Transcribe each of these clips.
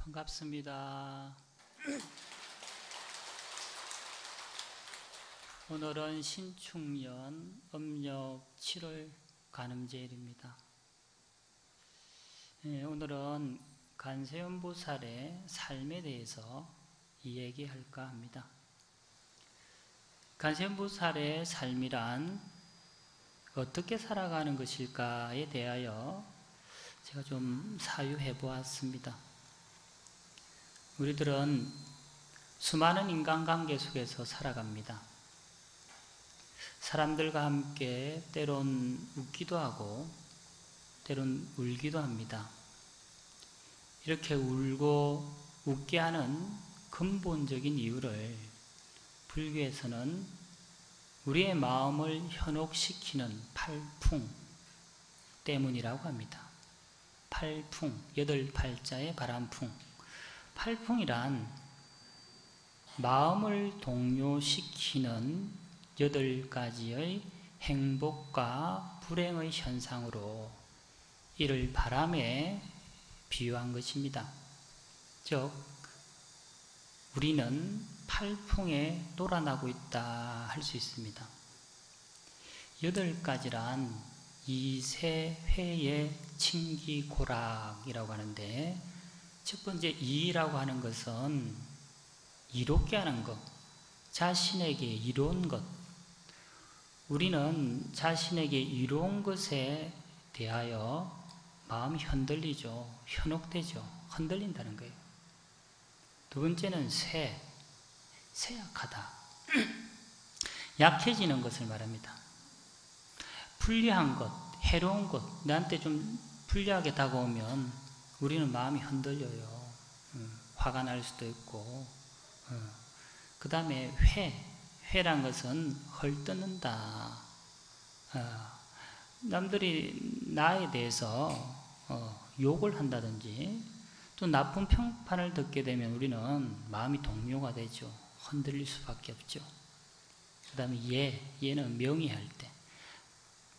반갑습니다. 오늘은 신축년 음력 7월 간음제일입니다. 오늘은 관세음보살의 삶에 대해서 이야기할까 합니다. 관세음보살의 삶이란 어떻게 살아가는 것일까에 대하여 제가 좀 사유해 보았습니다. 우리들은 수많은 인간관계 속에서 살아갑니다. 사람들과 함께 때론 웃기도 하고 때론 울기도 합니다. 이렇게 울고 웃게 하는 근본적인 이유를 불교에서는 우리의 마음을 현혹시키는 팔풍 때문이라고 합니다. 팔풍, 8팔자의 바람풍. 팔풍이란 마음을 동요시키는 8가지의 행복과 불행의 현상으로 이를 바람에 비유한 것입니다. 즉, 우리는 팔풍에 놀아나고 있다 할 수 있습니다. 8가지란 이세회의 칭기고락이라고 하는데, 첫 번째 이라고 하는 것은 이롭게 하는 것, 자신에게 이로운 것. 우리는 자신에게 이로운 것에 대하여 마음이 흔들리죠. 현혹되죠. 흔들린다는 거예요. 두 번째는 쇠약하다. 약해지는 것을 말합니다. 불리한 것, 해로운 것, 나한테 좀 불리하게 다가오면 우리는 마음이 흔들려요. 화가 날 수도 있고. 그 다음에 회란 것은 헐뜯는다. 남들이 나에 대해서 욕을 한다든지 또 나쁜 평판을 듣게 되면 우리는 마음이 동요가 되죠. 흔들릴 수밖에 없죠. 그 다음에 얘는 명의할 때.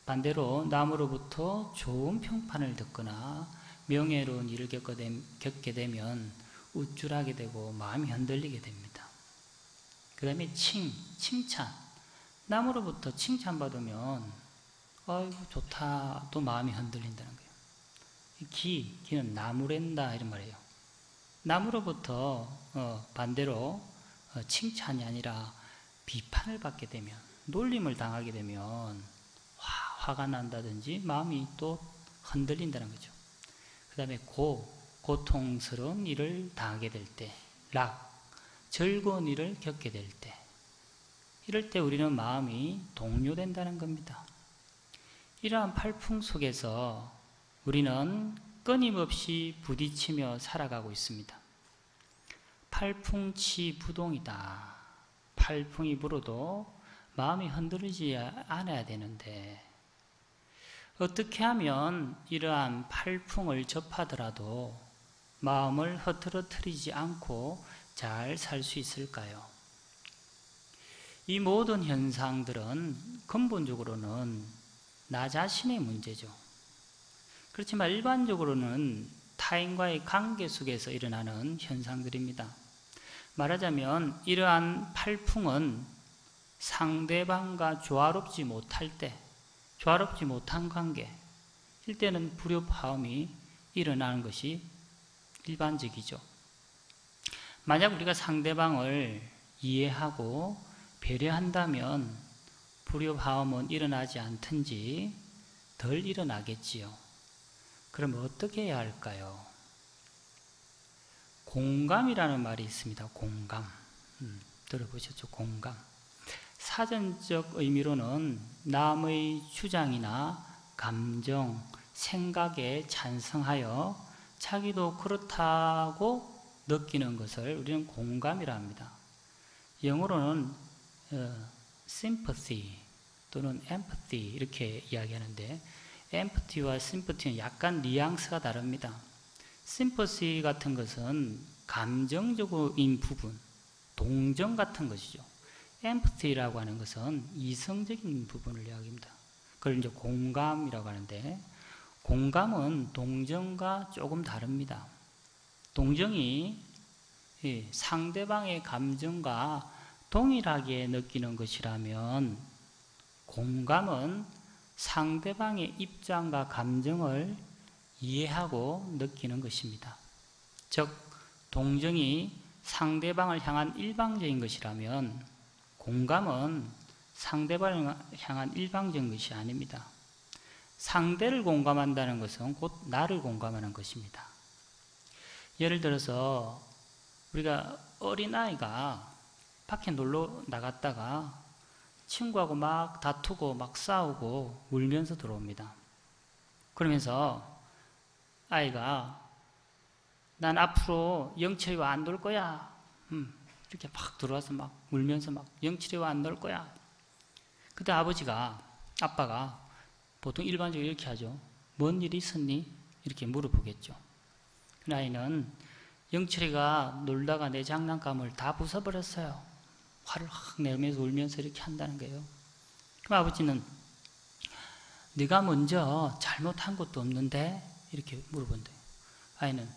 반대로 남으로부터 좋은 평판을 듣거나 명예로운 일을 겪게 되면 우쭐하게 되고 마음이 흔들리게 됩니다. 그 다음에 칭찬. 남으로부터 칭찬받으면 아이고 좋다 또 마음이 흔들린다는 거예요. 기는 나무랜다 이런 말이에요. 남으로부터 반대로 칭찬이 아니라 비판을 받게 되면, 놀림을 당하게 되면 화가 난다든지 마음이 또 흔들린다는 거죠. 그 다음에 고통스러운 일을 당하게 될 때, 즐거운 일을 겪게 될 때, 이럴 때 우리는 마음이 동요된다는 겁니다. 이러한 팔풍 속에서 우리는 끊임없이 부딪히며 살아가고 있습니다. 팔풍치부동이다. 팔풍이 불어도 마음이 흔들리지 않아야 되는데, 어떻게 하면 이러한 팔풍을 접하더라도 마음을 흐트러뜨리지 않고 잘 살 수 있을까요? 이 모든 현상들은 근본적으로는 나 자신의 문제죠. 그렇지만 일반적으로는 타인과의 관계 속에서 일어나는 현상들입니다. 말하자면 이러한 팔풍은 상대방과 조화롭지 못할 때, 조화롭지 못한 관계, 이때는 불협화음이 일어나는 것이 일반적이죠. 만약 우리가 상대방을 이해하고 배려한다면 불협화음은 일어나지 않든지 덜 일어나겠지요. 그럼 어떻게 해야 할까요? 공감이라는 말이 있습니다. 공감. 들어보셨죠? 공감. 사전적 의미로는 남의 주장이나 감정, 생각에 찬성하여 자기도 그렇다고 느끼는 것을 우리는 공감이라 합니다. 영어로는 sympathy 또는 empathy 이렇게 이야기하는데, empathy와 sympathy는 약간 뉘앙스가 다릅니다. sympathy 같은 것은 감정적인 부분, 동정 같은 것이죠. empathy라고 하는 것은 이성적인 부분을 이야기합니다. 그걸 이제 공감이라고 하는데, 공감은 동정과 조금 다릅니다. 동정이 상대방의 감정과 동일하게 느끼는 것이라면 공감은 상대방의 입장과 감정을 이해하고 느끼는 것입니다. 즉, 동정이 상대방을 향한 일방적인 것이라면 공감은 상대방을 향한 일방적인 것이 아닙니다. 상대를 공감한다는 것은 곧 나를 공감하는 것입니다. 예를 들어서 우리가 어린아이가 밖에 놀러 나갔다가 친구하고 막 다투고 막 싸우고 울면서 들어옵니다. 그러면서 아이가 난 앞으로 영철이와 안 놀 거야. 이렇게 막 들어와서 막 울면서 막 영철이와 안 놀 거야. 그때 아빠가 보통 일반적으로 이렇게 하죠. 뭔 일이 있었니? 이렇게 물어보겠죠. 그 아이는 영철이가 놀다가 내 장난감을 다 부숴버렸어요. 화를 확 내면서 울면서 이렇게 한다는 거예요. 그럼 아버지는 네가 먼저 잘못한 것도 없는데 이렇게 물어본대요. 아이는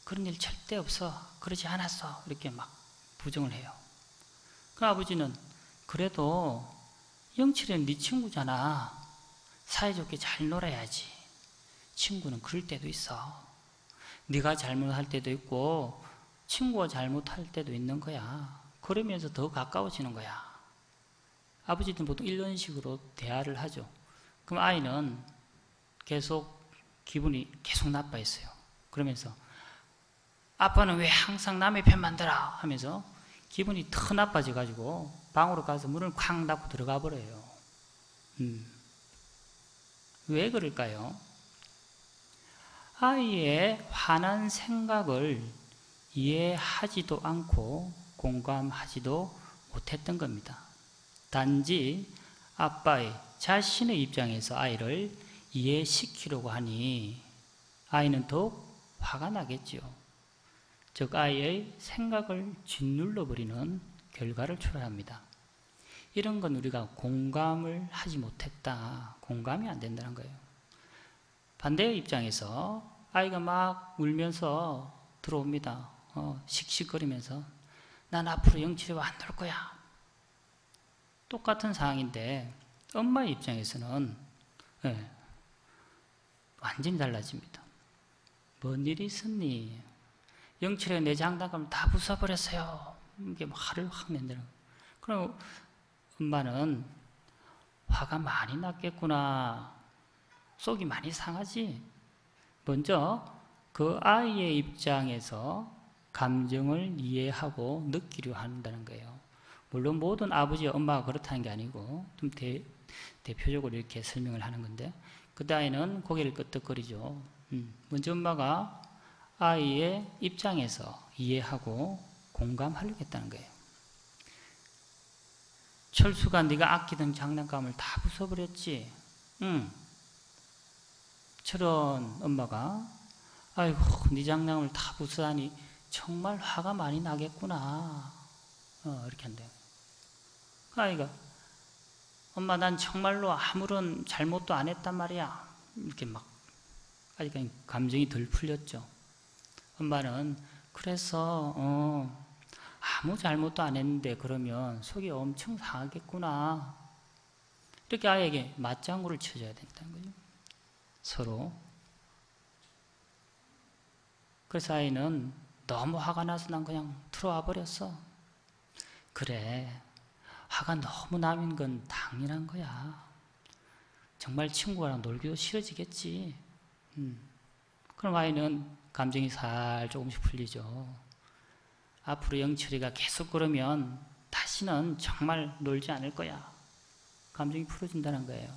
그런 일 절대 없어. 그러지 않았어. 이렇게 막 부정을 해요. 그럼 아버지는 그래도 영철이는 네 친구잖아. 사이좋게 잘 놀아야지. 친구는 그럴 때도 있어. 네가 잘못할 때도 있고 친구가 잘못할 때도 있는 거야. 그러면서 더 가까워지는 거야. 아버지는 보통 이런 식으로 대화를 하죠. 그럼 아이는 계속 기분이 계속 나빠했어요. 그러면서 아빠는 왜 항상 남의 편만 들어? 하면서 기분이 더 나빠져가지고 방으로 가서 문을 쾅 닫고 들어가 버려요. 왜 그럴까요? 아이의 화난 생각을 이해하지도 않고 공감하지도 못했던 겁니다. 단지 아빠의 자신의 입장에서 아이를 이해시키려고 하니 아이는 더욱 화가 나겠지요. 즉 아이의 생각을 짓눌러버리는 결과를 초래합니다. 이런 건 우리가 공감을 하지 못했다. 공감이 안 된다는 거예요. 반대의 입장에서 아이가 막 울면서 들어옵니다. 씩씩거리면서 난 앞으로 영철이와 안 놀 거야. 똑같은 상황인데 엄마의 입장에서는 완전히 달라집니다. 뭔 일이 있었니? 영철이가 내 장난감을 다 부숴버렸어요. 이게 막 화를 확 낸다는 거예요. 그럼 엄마는 화가 많이 났겠구나. 속이 많이 상하지. 먼저 그 아이의 입장에서 감정을 이해하고 느끼려 한다는 거예요. 물론 모든 아버지, 엄마가 그렇다는 게 아니고 좀 대표적으로 이렇게 설명을 하는 건데 그 아이는 고개를 끄덕거리죠. 먼저 엄마가 아이의 입장에서 이해하고 공감하려겠다는 거예요. 철수가 네가 아끼던 장난감을 다 부숴버렸지? 저런 엄마가 아이고 네 장난감을 다 부수다니 정말 화가 많이 나겠구나. 이렇게 한대요. 그 아이가 엄마 난 정말로 아무런 잘못도 안 했단 말이야. 이렇게 막 아직 감정이 덜 풀렸죠. 엄마는 그래서 아무 잘못도 안 했는데 그러면 속이 엄청 상하겠구나. 이렇게 아이에게 맞장구를 쳐줘야 된다는 거죠. 서로. 그래서 아이는 너무 화가 나서 난 그냥 들어와 버렸어. 그래, 화가 너무 나는 건 당연한 거야. 정말 친구랑 놀기도 싫어지겠지. 그럼 아이는 감정이 살 조금씩 풀리죠. 앞으로 영철이가 계속 그러면 다시는 정말 놀지 않을 거야. 감정이 풀어진다는 거예요.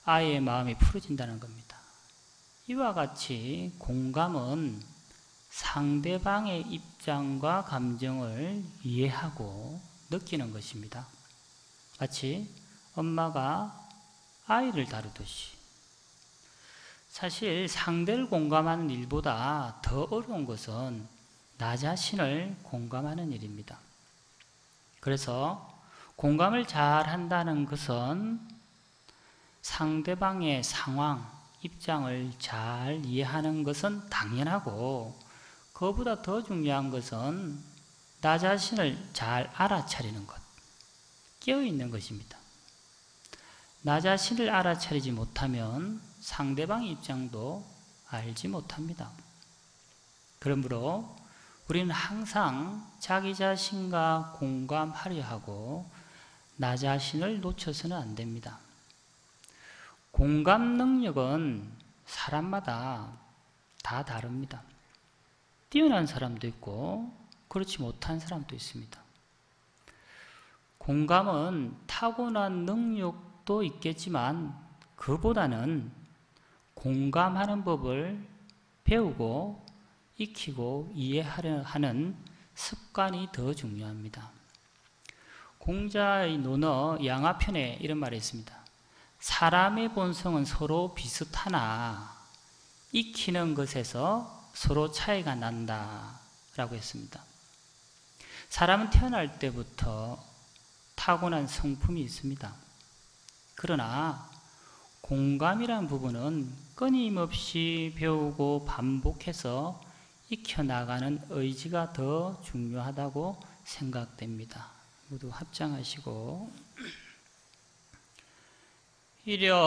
아이의 마음이 풀어진다는 겁니다. 이와 같이 공감은 상대방의 입장과 감정을 이해하고 느끼는 것입니다. 마치 엄마가 아이를 다루듯이. 사실 상대를 공감하는 일보다 더 어려운 것은 나 자신을 공감하는 일입니다. 그래서 공감을 잘 한다는 것은 상대방의 상황, 입장을 잘 이해하는 것은 당연하고 그보다 더 중요한 것은 나 자신을 잘 알아차리는 것, 깨어있는 것입니다. 나 자신을 알아차리지 못하면 상대방의 입장도 알지 못합니다. 그러므로 우리는 항상 자기 자신과 공감하려 하고 나 자신을 놓쳐서는 안 됩니다. 공감 능력은 사람마다 다 다릅니다. 뛰어난 사람도 있고 그렇지 못한 사람도 있습니다. 공감은 타고난 능력도 있겠지만 그보다는 공감하는 법을 배우고 익히고 이해하려 하는 습관이 더 중요합니다. 공자의 논어 양화편에 이런 말이 있습니다. 사람의 본성은 서로 비슷하나 익히는 것에서 서로 차이가 난다 라고 했습니다. 사람은 태어날 때부터 타고난 성품이 있습니다. 그러나 공감이라는 부분은 끊임없이 배우고 반복해서 익혀나가는 의지가 더 중요하다고 생각됩니다. 모두 합장하시고 일여옥렬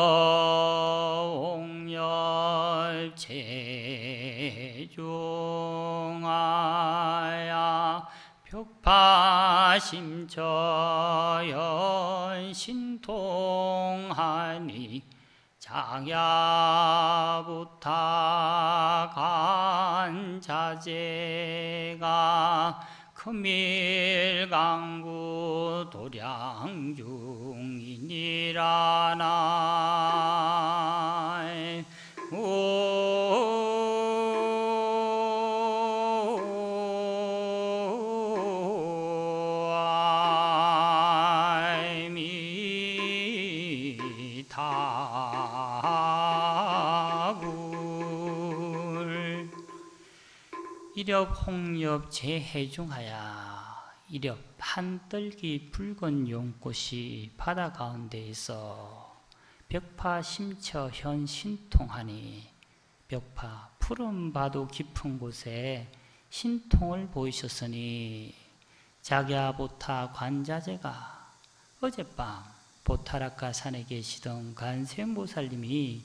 제중하야 벽파심처연 신통하니 장야부타 간자제가 금일강구 도량중이니라나 이렵 홍렵 제해중하야 이렵 한떨기 붉은 용꽃이 바다 가운데 있어 벽파 심처 현 신통하니 벽파 푸른 바도 깊은 곳에 신통을 보이셨으니 자갸보타 관자재가 어젯밤 보타라카 산에 계시던 관세음보살님이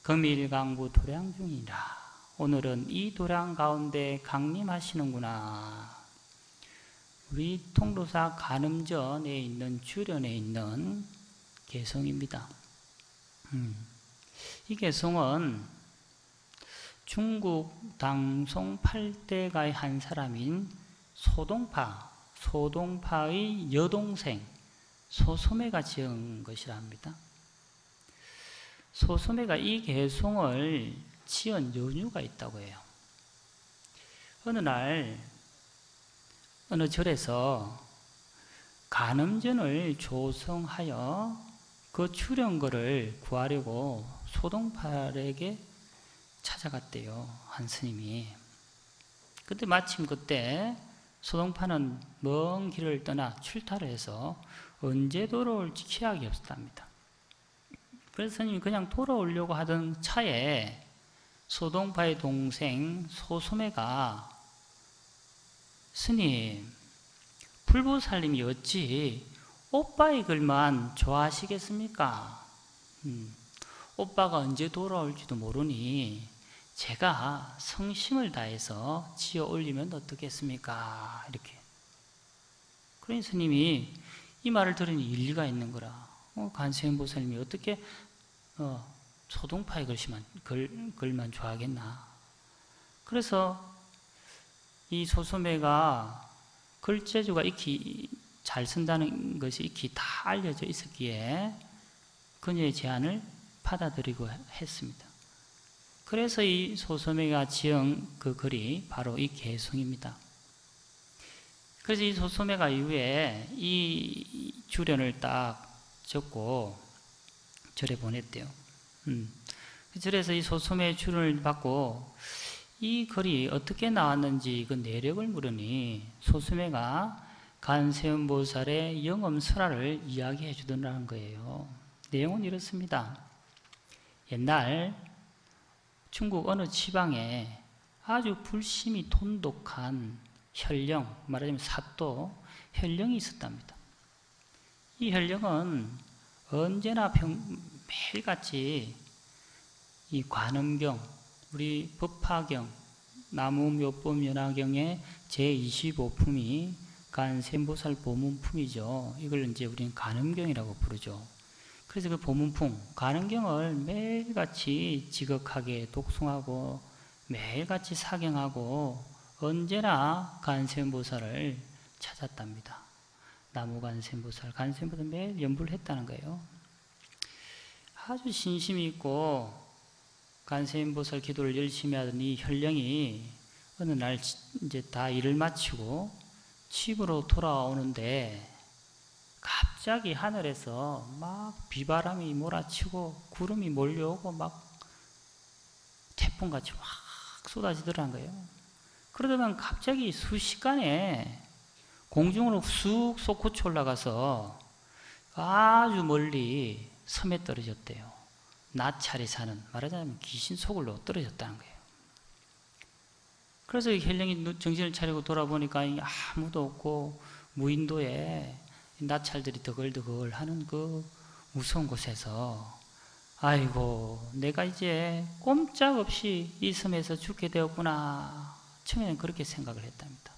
금일강부 도량 중이라 오늘은 이 도량 가운데 강림하시는구나. 우리 통도사 간음전에 있는 주련에 있는 개성입니다. 이 개성은 중국 당송 8대가의 한 사람인 소동파의 여동생 소소매가 지은 것이라 합니다. 소소매가 이 개성을 지은 연유가 있다고 해요. 어느 날 어느 절에서 간음전을 조성하여 그 출연거를 구하려고 소동팔에게 찾아갔대요. 한 스님이. 그때 마침 그때 소동파는 먼 길을 떠나 출타를 해서 언제 돌아올지 기약이 없었답니다. 그래서 스님이 그냥 돌아오려고 하던 차에 소동파의 동생 소소매가 스님, 불보살님이 어찌 오빠의 글만 좋아하시겠습니까? 오빠가 언제 돌아올지도 모르니 제가 성심을 다해서 지어 올리면 어떻겠습니까? 이렇게. 그러니 스님이 이 말을 들으니 일리가 있는 거라. 관세음보살님이 어떻게 소동파의 글만 좋아하겠나. 그래서 이 소소매가 글재주가 익히 잘 쓴다는 것이 익히 다 알려져 있었기에 그녀의 제안을 받아들이고 했습니다. 그래서 이 소소매가 지은 그 글이 바로 이 개성입니다. 그래서 이 소소매가 이후에 이 주련을 딱 적고 절에 보냈대요. 절에서 이 소소매의 주련을 받고 이 글이 어떻게 나왔는지 그 내력을 물으니 소소매가 관세음보살의 영엄설화를 이야기해 주더라는 거예요. 내용은 이렇습니다. 옛날 중국 어느 지방에 아주 불심이 돈독한 혈령, 말하자면 사또, 혈령이 있었답니다. 이 혈령은 언제나 매일같이 이 관음경, 우리 법화경, 나무묘법연화경의 제25품이 간세음보살 보문품이죠. 이걸 이제 우리는 간음경이라고 부르죠. 그래서 그 보문품, 간음경을 매일같이 지극하게 독송하고 매일같이 사경하고 언제나 간세음보살을 찾았답니다. 나무 간세음보살, 간세음보살 매일 연불을 했다는 거예요. 아주 신심이 있고 간세음보살 기도를 열심히 하던 이 혈령이 어느 날 이제 다 일을 마치고 집으로 돌아오는데 갑자기 하늘에서 막 비바람이 몰아치고 구름이 몰려오고 막 태풍같이 막 쏟아지더라는 거예요. 그러다만 갑자기 순식간에 공중으로 쑥 솟구쳐 올라가서 아주 멀리 섬에 떨어졌대요. 나찰이 사는, 말하자면 귀신 속으로 떨어졌다는 거예요. 그래서 혈령이 정신을 차리고 돌아보니까 아무도 없고 무인도에 나찰들이 더글더글 하는 그 무서운 곳에서 아이고 내가 이제 꼼짝없이 이 섬에서 죽게 되었구나. 처음에는 그렇게 생각을 했답니다.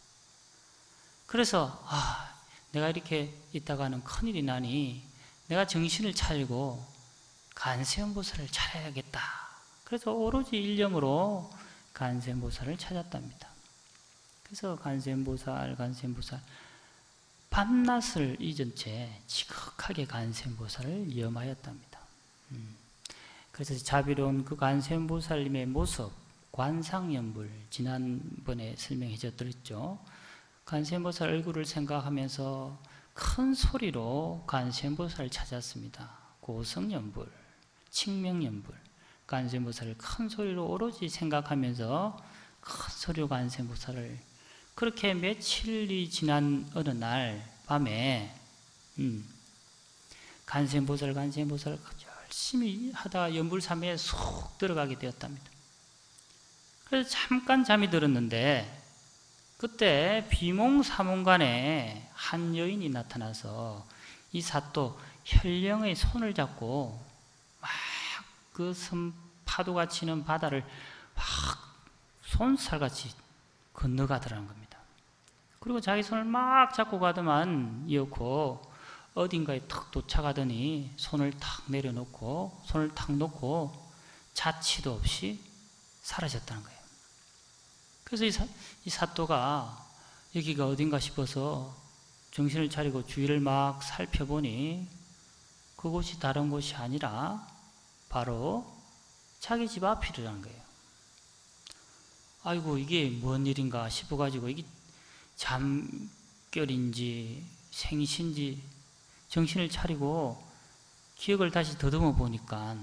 그래서 내가 이렇게 있다가는 큰일이 나니 내가 정신을 차리고 간세음보살을 찾아야겠다. 그래서 오로지 일념으로 간세음보살을 찾았답니다. 그래서 간세음보살 밤낮을 잊은 채 지극하게 간세음보살을 염하였답니다. 그래서 자비로운 그 간세음보살님의 모습, 관상연불, 지난번에 설명해 드렸죠. 간세음보살 얼굴을 생각하면서 큰 소리로 간세음보살을 찾았습니다. 고성연불, 칭명연불, 간세음보살을 큰 소리로 오로지 생각하면서 큰 소리로 간세음보살을 그렇게 며칠이 지난 어느 날 밤에 간세음보살 열심히 하다가 연불삼매에 쏙 들어가게 되었답니다. 그래서 잠깐 잠이 들었는데 그때 비몽사몽간에 한 여인이 나타나서 이 사또 혈령의 손을 잡고 막 그 파도가 치는 바다를 막 손살같이 건너가더라는 겁니다. 그리고 자기 손을 막 잡고 가더만 이었고 어딘가에 탁 도착하더니 손을 탁 내려놓고 손을 탁 놓고 자취도 없이 사라졌다는 거예요. 그래서 이 사또가 여기가 어딘가 싶어서 정신을 차리고 주위를 막 살펴보니 그곳이 다른 곳이 아니라 바로 자기 집 앞이라는 거예요. 아이고 이게 뭔 일인가 싶어가지고 이게 잠결인지 생신지 정신을 차리고 기억을 다시 더듬어 보니까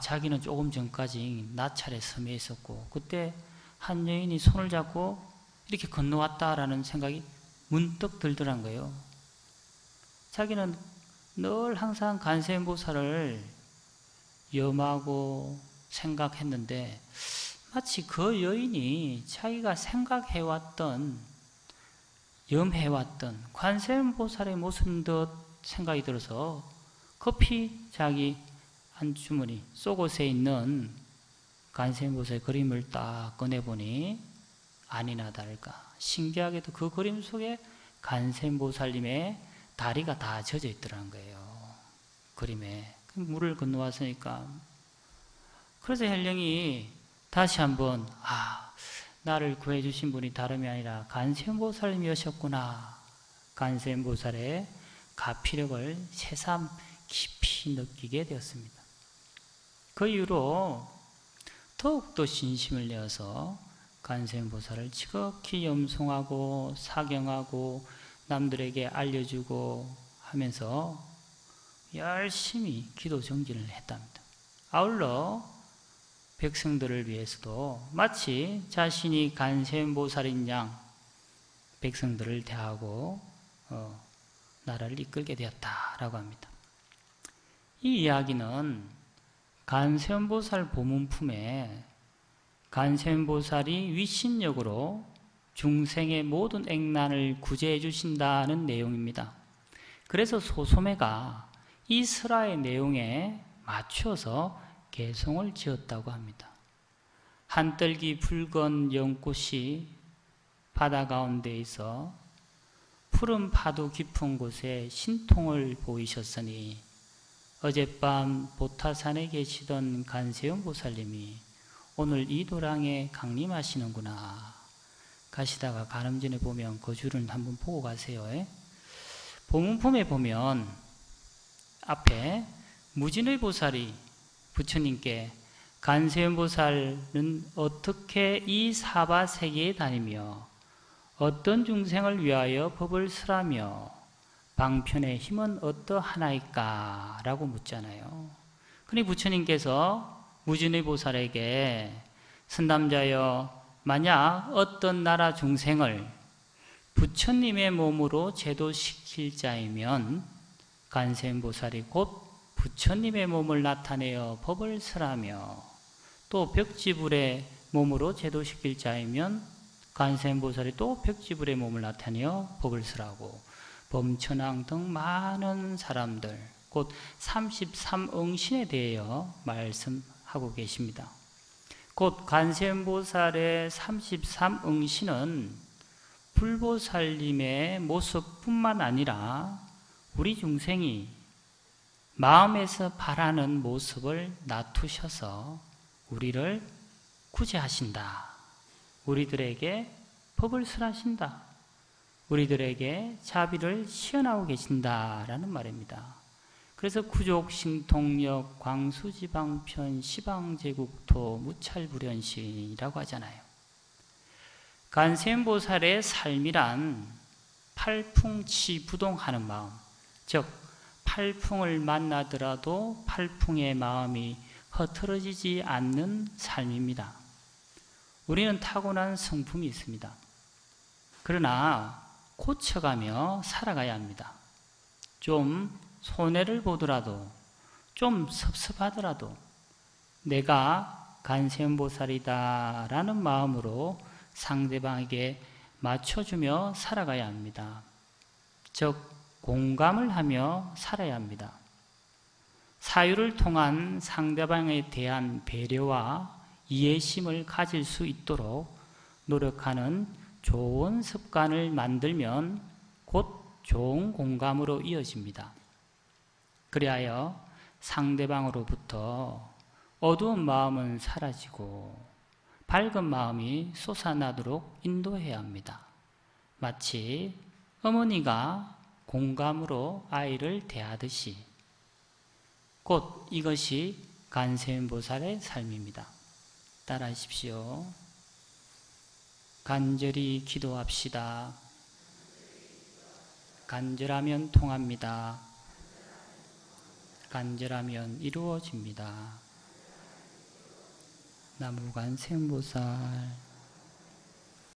자기는 조금 전까지 나찰의 섬에 있었고 그때 한 여인이 손을 잡고 이렇게 건너왔다라는 생각이 문득 들더란 거예요. 자기는 늘 항상 간세음보살을 염하고 생각했는데 마치 그 여인이 자기가 생각해왔던 염해왔던 관세음보살의 모습인 듯 생각이 들어서 급히 자기 안주머니 속옷에 있는 관세음보살의 그림을 딱 꺼내보니 아니나 다를까 신기하게도 그 그림 속에 관세음보살님의 다리가 다 젖어 있더라는 거예요. 그림에 물을 건너왔으니까. 그래서 혈령이 다시 한번 나를 구해주신 분이 다름이 아니라 간세음보살님이셨구나. 간세음보살의 가피력을 새삼 깊이 느끼게 되었습니다. 그 이후로 더욱더 신심을 내어서 간세음보살을 지극히 염송하고 사경하고 남들에게 알려주고 하면서 열심히 기도 정진을 했답니다. 아울러 백성들을 위해서도 마치 자신이 간세음보살인 양 백성들을 대하고 나라를 이끌게 되었다라고 합니다. 이 이야기는 간세음보살 보문품에 관세음보살이 위신력으로 중생의 모든 액난을 구제해 주신다는 내용입니다. 그래서 소소매가 이 설화의 내용에 맞춰서 개송을 지었다고 합니다. 한떨기 붉은 연꽃이 바다 가운데 있어 푸른 파도 깊은 곳에 신통을 보이셨으니 어젯밤 보타산에 계시던 관세음 보살님이 오늘 이 도량에 강림하시는구나. 가시다가 가늠진에 보면 그 줄을 한번 보고 가세요. 보문품에 보면 앞에 무진의 보살이 부처님께 관세음 보살은 어떻게 이 사바세계에 다니며 어떤 중생을 위하여 법을 설하며 방편의 힘은 어떠하나이까? 라고 묻잖아요. 그러니 부처님께서 무진의 보살에게 선남자여, 만약 어떤 나라 중생을 부처님의 몸으로 제도시킬 자이면 관세음 보살이 곧 부처님의 몸을 나타내어 법을 설하며 또 벽지불의 몸으로 제도시킬 자이면 관세음 보살이 또 벽지불의 몸을 나타내어 법을 설하고 범천왕 등 많은 사람들 곧 33응신에 대하여 말씀하고 계십니다. 곧 관세음 보살의 33응신은 불보살님의 모습뿐만 아니라 우리 중생이 마음에서 바라는 모습을 놔두셔서 우리를 구제하신다. 우리들에게 법을 설하신다. 우리들에게 자비를 시연하고 계신다라는 말입니다. 그래서 구족, 신통력, 광수지방편, 시방제국토, 무찰불현시라고 하잖아요. 관세음 보살의 삶이란 팔풍치부동하는 마음, 즉 팔풍을 만나더라도 팔풍의 마음이 흐트러지지 않는 삶입니다. 우리는 타고난 성품이 있습니다. 그러나 고쳐가며 살아가야 합니다. 좀 손해를 보더라도, 좀 섭섭하더라도 내가 관세음 보살이다 라는 마음으로 상대방에게 맞춰주며 살아가야 합니다. 즉 공감을 하며 살아야 합니다. 사유를 통한 상대방에 대한 배려와 이해심을 가질 수 있도록 노력하는 좋은 습관을 만들면 곧 좋은 공감으로 이어집니다. 그리하여 상대방으로부터 어두운 마음은 사라지고 밝은 마음이 솟아나도록 인도해야 합니다. 마치 어머니가 공감으로 아이를 대하듯이 곧 이것이 관세음 보살의 삶입니다. 따라하십시오. 간절히 기도합시다. 간절하면 통합니다. 간절하면 이루어집니다. 나무 관세음 보살.